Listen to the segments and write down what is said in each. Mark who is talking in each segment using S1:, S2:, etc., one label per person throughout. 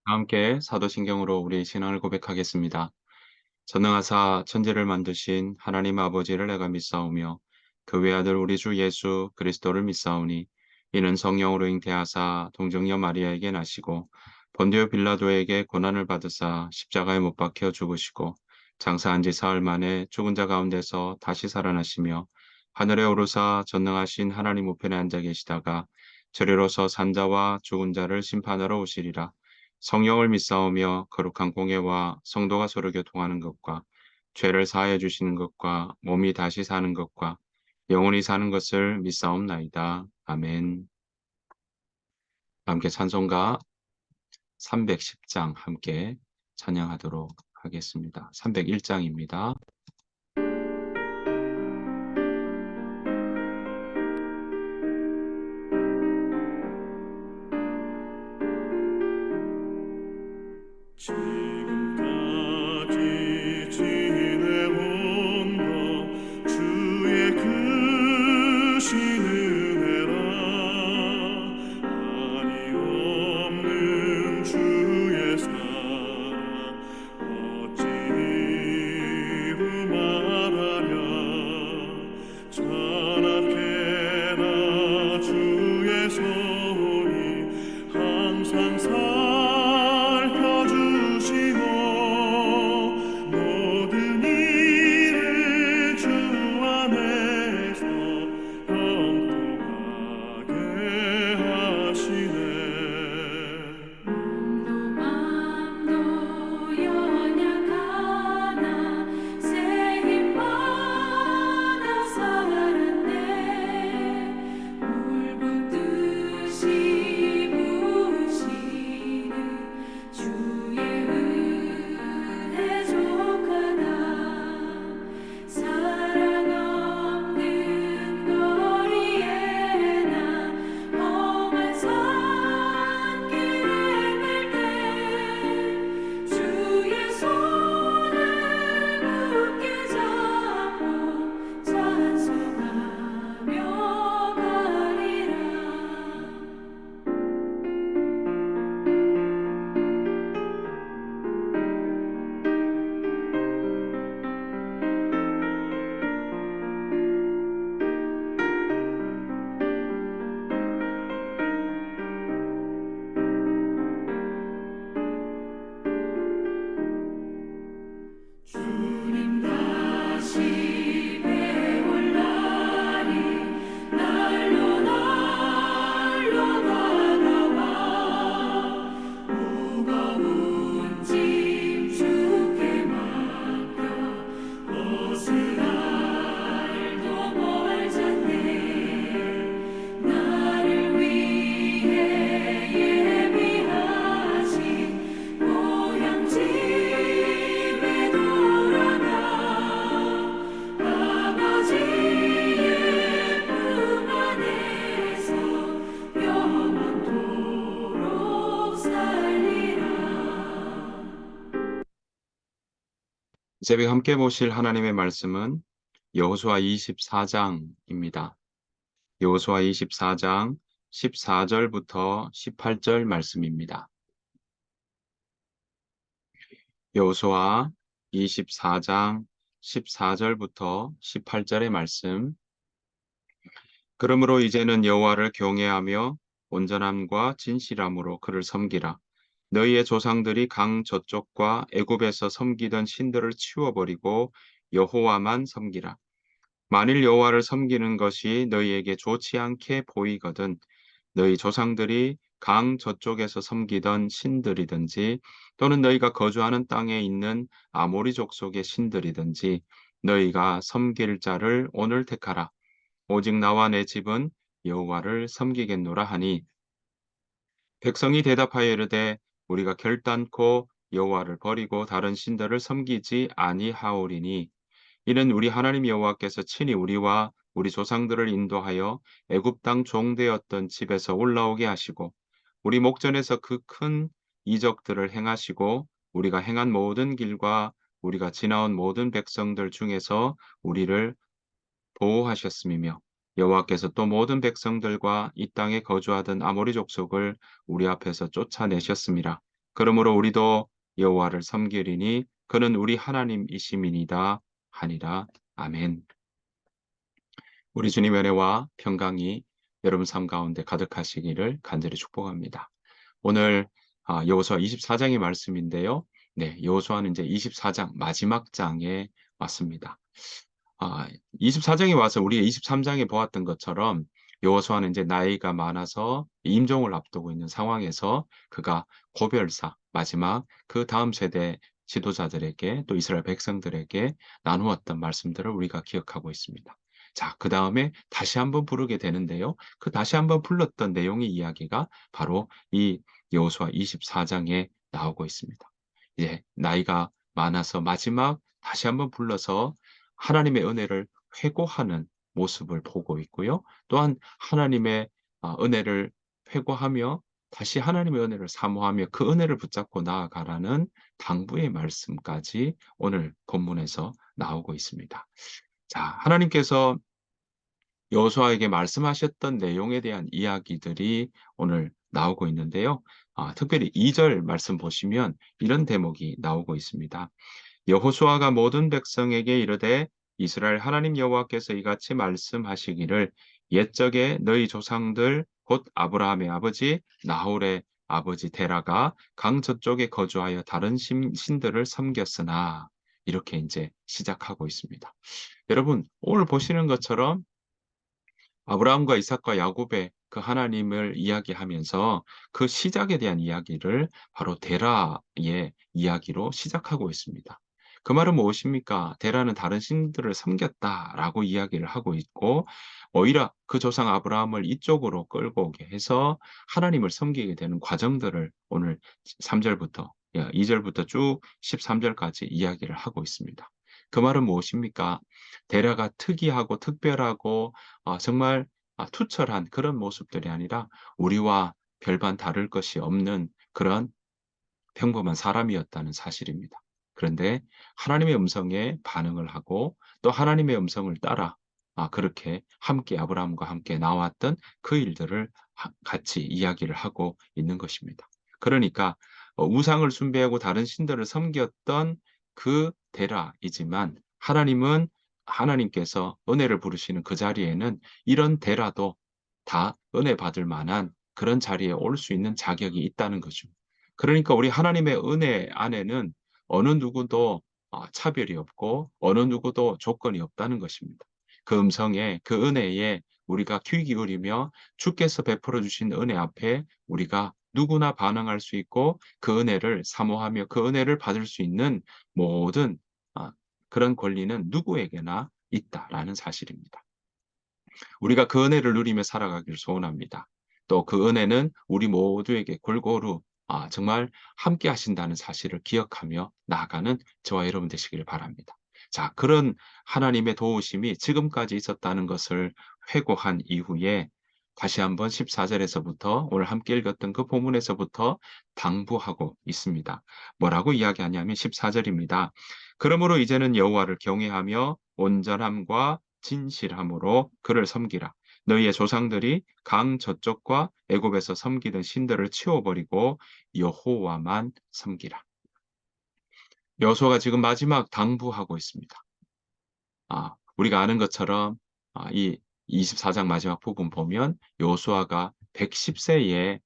S1: 함께 사도신경으로 우리 신앙을 고백하겠습니다. 전능하사 천지를 만드신 하나님 아버지를 내가 믿사오며 그 외아들 우리 주 예수 그리스도를 믿사오니 이는 성령으로 잉태하사 동정녀 마리아에게 나시고 본디오 빌라도에게 고난을 받으사 십자가에 못 박혀 죽으시고 장사한 지 사흘 만에 죽은 자 가운데서 다시 살아나시며 하늘에 오르사 전능하신 하나님 우편에 앉아 계시다가 저리로서 산자와 죽은 자를 심판하러 오시리라. 성령을 믿사오며 거룩한 공예와 성도가 서로 교통하는 것과 죄를 사하여 주시는 것과 몸이 다시 사는 것과 영원히 사는 것을 믿사옵나이다. 아멘. 함께 찬송가 310장 함께 찬양하도록 하겠습니다. 301장입니다.
S2: 지금까지 지내온 것 주의 크신 은혜라. 한이 없는 주의 사랑 어찌 이루 말하랴. 찬악해나 주의 손이 항상 살펴주시고 모든 일을 주 안에서 형통하게 하시네.
S3: 맘도 연약하나 새 힘받아 살았네. 물붓듯이 부으시는 주의 은혜 족하다. 사랑 없는 거리에 나 험한 산길을 갈 때 주의 손을 굳게 잡고 찬송하며 가리라. 주님 다시 배울 날이 날로 날로 다가와. 무거운 짐 주께 맡겨 옷을 알도 멀잖네. 나를 위해 예비하신 고향 집에 돌아가 아버지의 품 안에서 영원토록 살리라.
S1: 이 새벽 함께 보실 하나님의 말씀은 여호수아 24장입니다. 여호수아 24장 14절부터 18절 말씀입니다. 여호수아 24장 14절부터 18절의 말씀. 그러므로 이제는 여호와를 경외하며 온전함과 진실함으로 그를 섬기라. 너희의 조상들이 강 저쪽과 애굽에서 섬기던 신들을 치워버리고 여호와만 섬기라. 만일 여호와를 섬기는 것이 너희에게 좋지 않게 보이거든 너희 조상들이 강 저쪽에서 섬기던 신들이든지 또는 너희가 거주하는 땅에 있는 아모리 족속의 신들이든지 너희가 섬길 자를 오늘 택하라. 오직 나와 내 집은 여호와를 섬기겠노라 하니 백성이 대답하여 이르되 우리가 결단코 여호와를 버리고 다른 신들을 섬기지 아니하오리니 이는 우리 하나님 여호와께서 친히 우리와 우리 조상들을 인도하여 애굽 땅 종되었던 집에서 올라오게 하시고 우리 목전에서 그 큰 이적들을 행하시고 우리가 행한 모든 길과 우리가 지나온 모든 백성들 중에서 우리를 보호하셨음이며 여호와께서 또 모든 백성들과 이 땅에 거주하던 아모리 족속을 우리 앞에서 쫓아내셨음이라. 그러므로 우리도 여호와를 섬기리니 그는 우리 하나님이심이니이다 하니라. 아멘. 우리 주님의 은혜와 평강이 여러분 삶 가운데 가득하시기를 간절히 축복합니다. 오늘 여호수아 24장의 말씀인데요. 네, 여호수아는 이제 24장 마지막 장에 왔습니다. 24장에 와서 우리가 23장에 보았던 것처럼 여호수아는 이제 나이가 많아서 임종을 앞두고 있는 상황에서 그가 고별사 마지막 그 다음 세대 지도자들에게 또 이스라엘 백성들에게 나누었던 말씀들을 우리가 기억하고 있습니다. 자, 그 다음에 다시 한번 부르게 되는데요. 그 다시 한번 불렀던 내용의 이야기가 바로 이 여호수아 24장에 나오고 있습니다. 이제 나이가 많아서 마지막 다시 한번 불러서 하나님의 은혜를 회고하는 모습을 보고 있고요. 또한 하나님의 은혜를 회고하며 다시 하나님의 은혜를 사모하며 그 은혜를 붙잡고 나아가라는 당부의 말씀까지 오늘 본문에서 나오고 있습니다. 자, 하나님께서 여호수아에게 말씀하셨던 내용에 대한 이야기들이 오늘 나오고 있는데요. 특별히 2절 말씀 보시면 이런 대목이 나오고 있습니다. 여호수아가 모든 백성에게 이르되 이스라엘 하나님 여호와께서 이같이 말씀하시기를 옛적에 너희 조상들 곧 아브라함의 아버지 나홀의 아버지 데라가 강 저쪽에 거주하여 다른 신들을 섬겼으나 이렇게 이제 시작하고 있습니다. 여러분 오늘 보시는 것처럼 아브라함과 이삭과 야곱의 그 하나님을 이야기하면서 그 시작에 대한 이야기를 바로 데라의 이야기로 시작하고 있습니다. 그 말은 무엇입니까? 데라는 다른 신들을 섬겼다라고 이야기를 하고 있고 오히려 그 조상 아브라함을 이쪽으로 끌고 오게 해서 하나님을 섬기게 되는 과정들을 오늘 3절부터 2절부터 쭉 13절까지 이야기를 하고 있습니다. 그 말은 무엇입니까? 데라가 특이하고 특별하고 정말 투철한 그런 모습들이 아니라 우리와 별반 다를 것이 없는 그런 평범한 사람이었다는 사실입니다. 그런데 하나님의 음성에 반응을 하고 또 하나님의 음성을 따라 그렇게 함께 아브라함과 함께 나왔던 그 일들을 같이 이야기를 하고 있는 것입니다. 그러니까 우상을 숭배하고 다른 신들을 섬겼던 그 데라이지만 하나님께서 은혜를 부르시는 그 자리에는 이런 데라도 다 은혜 받을 만한 그런 자리에 올 수 있는 자격이 있다는 거죠. 그러니까 우리 하나님의 은혜 안에는 어느 누구도 차별이 없고 어느 누구도 조건이 없다는 것입니다. 그 음성에 그 은혜에 우리가 귀 기울이며 주께서 베풀어 주신 은혜 앞에 우리가 누구나 반응할 수 있고 그 은혜를 사모하며 그 은혜를 받을 수 있는 모든 그런 권리는 누구에게나 있다라는 사실입니다. 우리가 그 은혜를 누리며 살아가길 소원합니다. 또 그 은혜는 우리 모두에게 골고루 정말 함께 하신다는 사실을 기억하며 나아가는 저와 여러분 되시기를 바랍니다. 자, 그런 하나님의 도우심이 지금까지 있었다는 것을 회고한 이후에 다시 한번 14절에서부터 오늘 함께 읽었던 그 본문에서부터 당부하고 있습니다. 뭐라고 이야기하냐면 14절입니다. 그러므로 이제는 여호와를 경외하며 온전함과 진실함으로 그를 섬기라. 너희의 조상들이 강 저쪽과 애굽에서 섬기던 신들을 치워버리고 여호와만 섬기라. 여호수아가 지금 마지막 당부하고 있습니다. 우리가 아는 것처럼 이 24장 마지막 부분 보면 여호수아가 110세에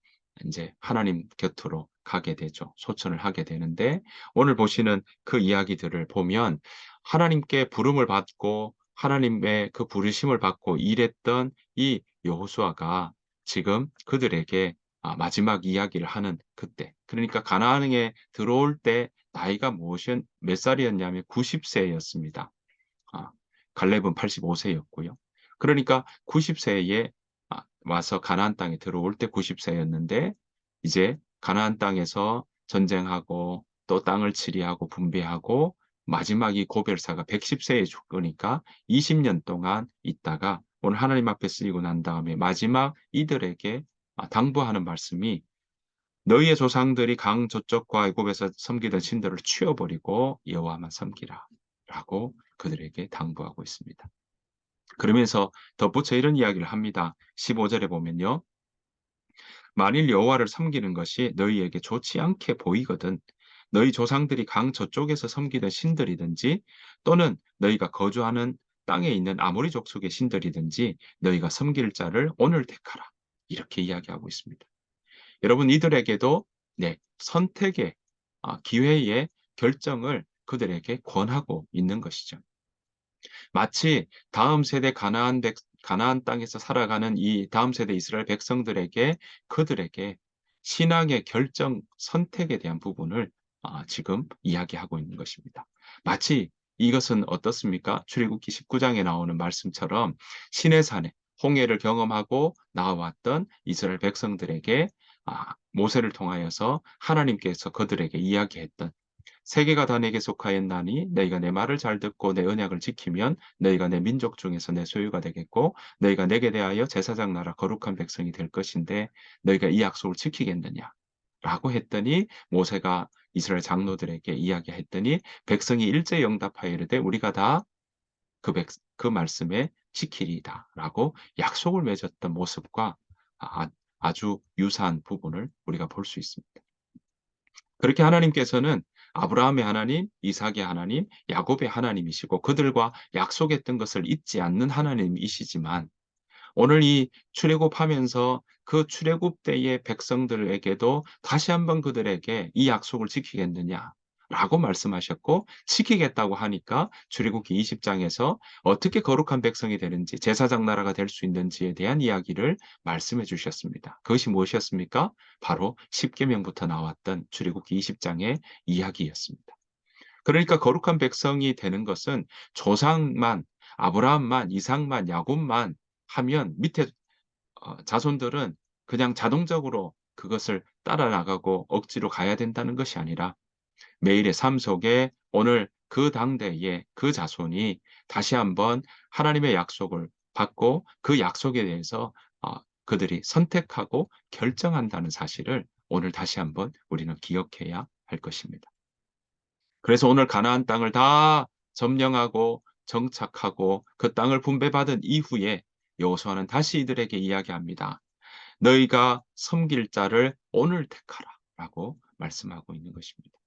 S1: 이제 하나님 곁으로 가게 되죠. 소천을 하게 되는데 오늘 보시는 그 이야기들을 보면 하나님께 부름을 받고 하나님의 그 부르심을 받고 일했던 이 여호수아가 지금 그들에게 마지막 이야기를 하는 그때 그러니까 가나안에 들어올 때 나이가 몇 살이었냐면 90세였습니다. 갈렙은 85세였고요. 그러니까 90세에 와서 가나안 땅에 들어올 때 90세였는데 이제 가나안 땅에서 전쟁하고 또 땅을 치리하고 분배하고 마지막 이 고별사가 110세에 죽으니까 20년 동안 있다가 오늘 하나님 앞에 쓰이고 난 다음에 마지막 이들에게 당부하는 말씀이 너희의 조상들이 강 저쪽과 애굽에서 섬기던 신들을 치워버리고 여호와만 섬기라 라고 그들에게 당부하고 있습니다. 그러면서 덧붙여 이런 이야기를 합니다. 15절에 보면요. 만일 여호와를 섬기는 것이 너희에게 좋지 않게 보이거든 너희 조상들이 강 저쪽에서 섬기던 신들이든지 또는 너희가 거주하는 땅에 있는 아모리 족속의 신들이든지 너희가 섬길 자를 오늘 택하라. 이렇게 이야기하고 있습니다. 여러분 이들에게도 선택의 기회의 결정을 그들에게 권하고 있는 것이죠. 마치 다음 세대 가나안 땅에서 살아가는 이 다음 세대 이스라엘 백성들에게 그들에게 신앙의 결정 선택에 대한 부분을 지금 이야기하고 있는 것입니다. 마치 이것은 어떻습니까? 출애굽기 19장에 나오는 말씀처럼 시내산에 홍해를 경험하고 나와왔던 이스라엘 백성들에게 모세를 통하여서 하나님께서 그들에게 이야기했던 세계가 다 내게 속하였나니 너희가 내 말을 잘 듣고 내 언약을 지키면 너희가 내 민족 중에서 내 소유가 되겠고 너희가 내게 대하여 제사장 나라 거룩한 백성이 될 것인데 너희가 이 약속을 지키겠느냐? 라고 했더니 모세가 이스라엘 장로들에게 이야기했더니 백성이 일제히 응답하여 이르되 우리가 다 그 말씀에 지키리이다 라고 약속을 맺었던 모습과 아주 유사한 부분을 우리가 볼 수 있습니다. 그렇게 하나님께서는 아브라함의 하나님, 이삭의 하나님, 야곱의 하나님이시고 그들과 약속했던 것을 잊지 않는 하나님이시지만 오늘 이 출애굽하면서 그 출애굽 때의 백성들에게도 다시 한번 그들에게 이 약속을 지키겠느냐라고 말씀하셨고 지키겠다고 하니까 출애굽기 20장에서 어떻게 거룩한 백성이 되는지 제사장 나라가 될 수 있는지에 대한 이야기를 말씀해 주셨습니다. 그것이 무엇이었습니까? 바로 십계명부터 나왔던 출애굽기 20장의 이야기였습니다. 그러니까 거룩한 백성이 되는 것은 조상만 아브라함만 이삭만 야곱만 하면 밑에 자손들은 그냥 자동적으로 그것을 따라 나가고 억지로 가야 된다는 것이 아니라 매일의 삶 속에 오늘 그 당대에 그 자손이 다시 한번 하나님의 약속을 받고 그 약속에 대해서 그들이 선택하고 결정한다는 사실을 오늘 다시 한번 우리는 기억해야 할 것입니다. 그래서 오늘 가나안 땅을 다 점령하고 정착하고 그 땅을 분배받은 이후에 여호수아는 다시 이들에게 이야기합니다. 너희가 섬길 자를 오늘 택하라라고 말씀하고 있는 것입니다.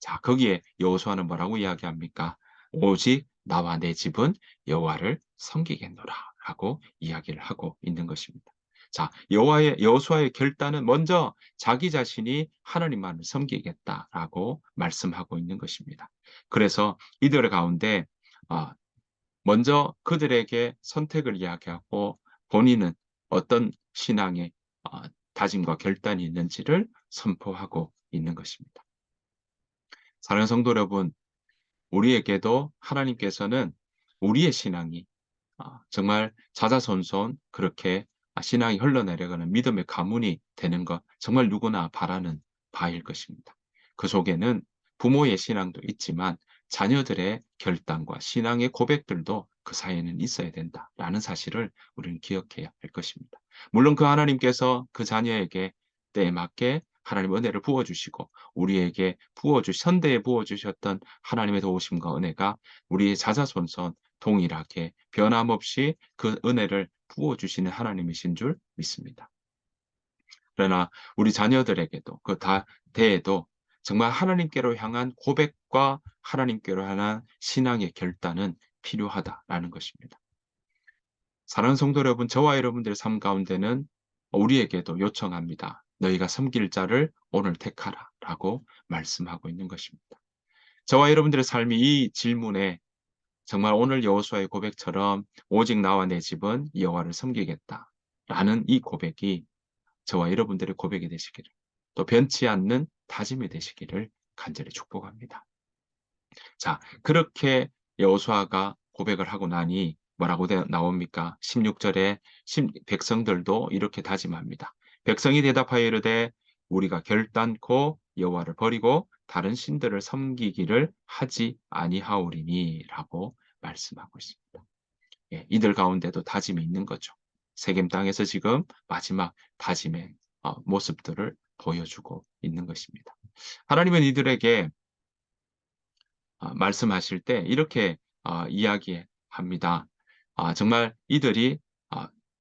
S1: 자, 거기에 여호수아는 뭐라고 이야기합니까? 오직 나와 내 집은 여호와를 섬기겠노라라고 이야기를 하고 있는 것입니다. 자, 여호수아의 결단은 먼저 자기 자신이 하나님만을 섬기겠다라고 말씀하고 있는 것입니다. 그래서 이들 가운데 먼저 그들에게 선택을 이야기하고 본인은 어떤 신앙의 다짐과 결단이 있는지를 선포하고 있는 것입니다. 사랑하는 성도 여러분, 우리에게도 하나님께서는 우리의 신앙이 정말 자자손손 그렇게 신앙이 흘러내려가는 믿음의 가문이 되는 것 정말 누구나 바라는 바일 것입니다. 그 속에는 부모의 신앙도 있지만 자녀들의 결단과 신앙의 고백들도 그 사이에는 있어야 된다라는 사실을 우리는 기억해야 할 것입니다. 물론 그 하나님께서 그 자녀에게 때에 맞게 하나님 은혜를 부어주시고 우리에게 선대에 부어주셨던 하나님의 도우심과 은혜가 우리의 자자손손 동일하게 변함없이 그 은혜를 부어주시는 하나님이신 줄 믿습니다. 그러나 우리 자녀들에게도 그 대에도 정말 하나님께로 향한 고백과 하나님께로 향한 신앙의 결단은 필요하다라는 것입니다. 사랑하는 성도 여러분, 저와 여러분들의 삶 가운데는 우리에게도 요청합니다. 너희가 섬길 자를 오늘 택하라 라고 말씀하고 있는 것입니다. 저와 여러분들의 삶이 이 질문에 정말 오늘 여호수아의 고백처럼 오직 나와 내 집은 여호와를 섬기겠다 라는 이 고백이 저와 여러분들의 고백이 되시기를 또 변치 않는 다짐이 되시기를 간절히 축복합니다. 자, 그렇게 여호수아가 고백을 하고 나니 뭐라고 나옵니까? 16절에 백성들도 이렇게 다짐합니다. 백성이 대답하여 이르되 우리가 결단코 여호와를 버리고 다른 신들을 섬기기를 하지 아니하오리니 라고 말씀하고 있습니다. 예, 이들 가운데도 다짐이 있는 거죠. 세겜 땅에서 지금 마지막 다짐의 모습들을 보여주고 있는 것입니다. 하나님은 이들에게 말씀하실 때 이렇게 이야기합니다. 정말 이들이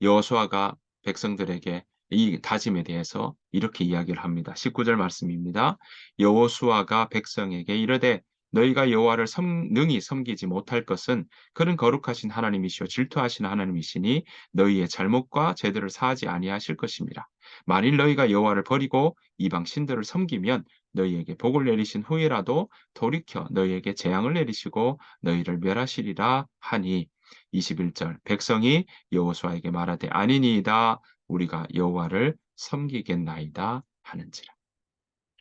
S1: 여호수아가 백성들에게 이 다짐에 대해서 이렇게 이야기를 합니다. 19절 말씀입니다. 여호수아가 백성에게 이르되 너희가 여호와를 능히 섬기지 못할 것은 그는 거룩하신 하나님이시오 질투하시는 하나님이시니 너희의 잘못과 죄들을 사하지 아니하실 것입니다. 만일 너희가 여호와를 버리고 이방 신들을 섬기면 너희에게 복을 내리신 후에라도 돌이켜 너희에게 재앙을 내리시고 너희를 멸하시리라 하니 21절 백성이 여호수아에게 말하되 아니니이다 우리가 여호와를 섬기겠나이다 하는지라.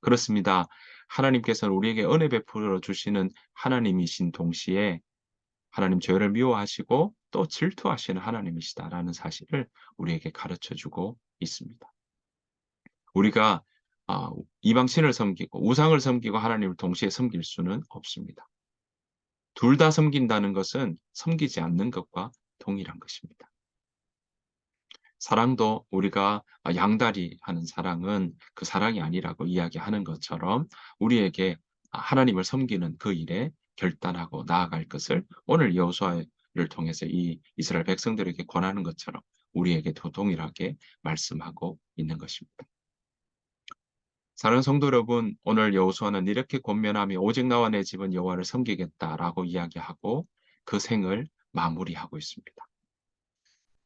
S1: 그렇습니다. 하나님께서는 우리에게 은혜 베풀어 주시는 하나님이신 동시에 하나님 죄를 미워하시고 또 질투하시는 하나님이시다라는 사실을 우리에게 가르쳐 주고 있습니다. 우리가 이방 신을 섬기고 우상을 섬기고 하나님을 동시에 섬길 수는 없습니다. 둘 다 섬긴다는 것은 섬기지 않는 것과 동일한 것입니다. 사랑도 우리가 양다리 하는 사랑은 그 사랑이 아니라고 이야기하는 것처럼 우리에게 하나님을 섬기는 그 일에 결단하고 나아갈 것을 오늘 여호수아를 통해서 이 이스라엘 백성들에게 권하는 것처럼 우리에게도 동일하게 말씀하고 있는 것입니다. 사랑하는 성도 여러분, 오늘 여호수아는 이렇게 권면하며 오직 나와 내 집은 여호와를 섬기겠다라고 이야기하고 그 생을 마무리하고 있습니다.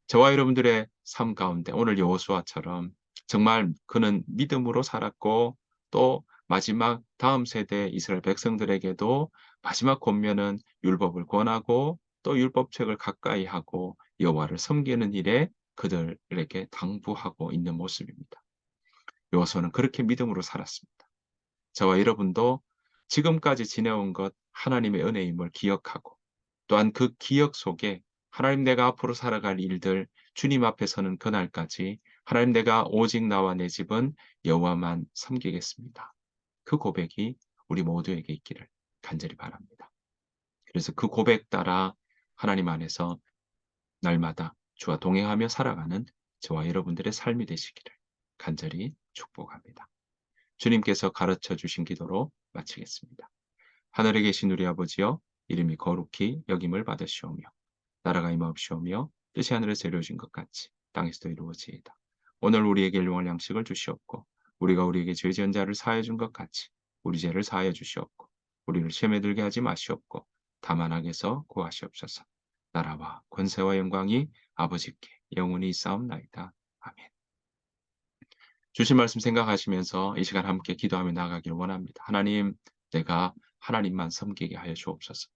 S1: 저와 여러분들의 삶 가운데 오늘 여호수아처럼 정말 그는 믿음으로 살았고 또 마지막 다음 세대 이스라엘 백성들에게도 마지막 권면은 율법을 권하고 또 율법책을 가까이 하고 여호와를 섬기는 일에 그들에게 당부하고 있는 모습입니다. 여호수아는 그렇게 믿음으로 살았습니다. 저와 여러분도 지금까지 지내온 것 하나님의 은혜임을 기억하고 또한 그 기억 속에 하나님 내가 앞으로 살아갈 일들 주님 앞에 서는 그날까지 하나님 내가 오직 나와 내 집은 여호와만 섬기겠습니다. 그 고백이 우리 모두에게 있기를 간절히 바랍니다. 그래서 그 고백 따라 하나님 안에서 날마다 주와 동행하며 살아가는 저와 여러분들의 삶이 되시기를 간절히 축복합니다. 주님께서 가르쳐 주신 기도로 마치겠습니다. 하늘에 계신 우리 아버지여 이름이 거룩히 여김을 받으시오며 나라가 임하옵시오며 뜻이 하늘에서 이루어진 것 같이 땅에서도 이루어지이다. 오늘 우리에게 일용할 양식을 주시옵고 우리가 우리에게 죄 지은 자를 사하여 준 것 같이 우리 죄를 사하여 주시옵고 우리를 시험에 들게 하지 마시옵고 다만 악에서 구하시옵소서. 나라와 권세와 영광이 아버지께 영원히 있사옵나이다. 아멘. 주신 말씀 생각하시면서 이 시간 함께 기도하며 나아가기를 원합니다. 하나님, 내가 하나님만 섬기게 하여 주옵소서.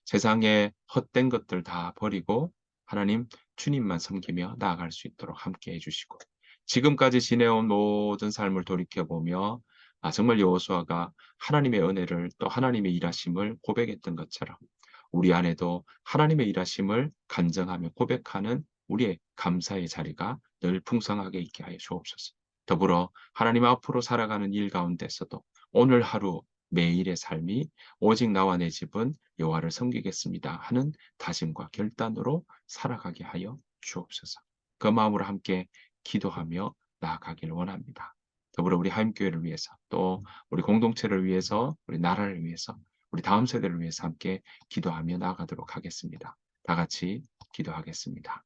S1: 세상의 헛된 것들 다 버리고 하나님 주님만 섬기며 나아갈 수 있도록 함께 해주시고 지금까지 지내온 모든 삶을 돌이켜보며 정말 여호수아가 하나님의 은혜를 또 하나님의 일하심을 고백했던 것처럼 우리 안에도 하나님의 일하심을 간증하며 고백하는 우리의 감사의 자리가 늘 풍성하게 있게 하여 주옵소서. 더불어 하나님 앞으로 살아가는 일 가운데서도 오늘 하루 매일의 삶이 오직 나와 내 집은 여호와를 섬기겠습니다 하는 다짐과 결단으로 살아가게 하여 주옵소서. 그 마음으로 함께 기도하며 나아가기를 원합니다. 더불어 우리 하임교회를 위해서 또 우리 공동체를 위해서 우리 나라를 위해서 우리 다음 세대를 위해서 함께 기도하며 나아가도록 하겠습니다. 다 같이 기도하겠습니다.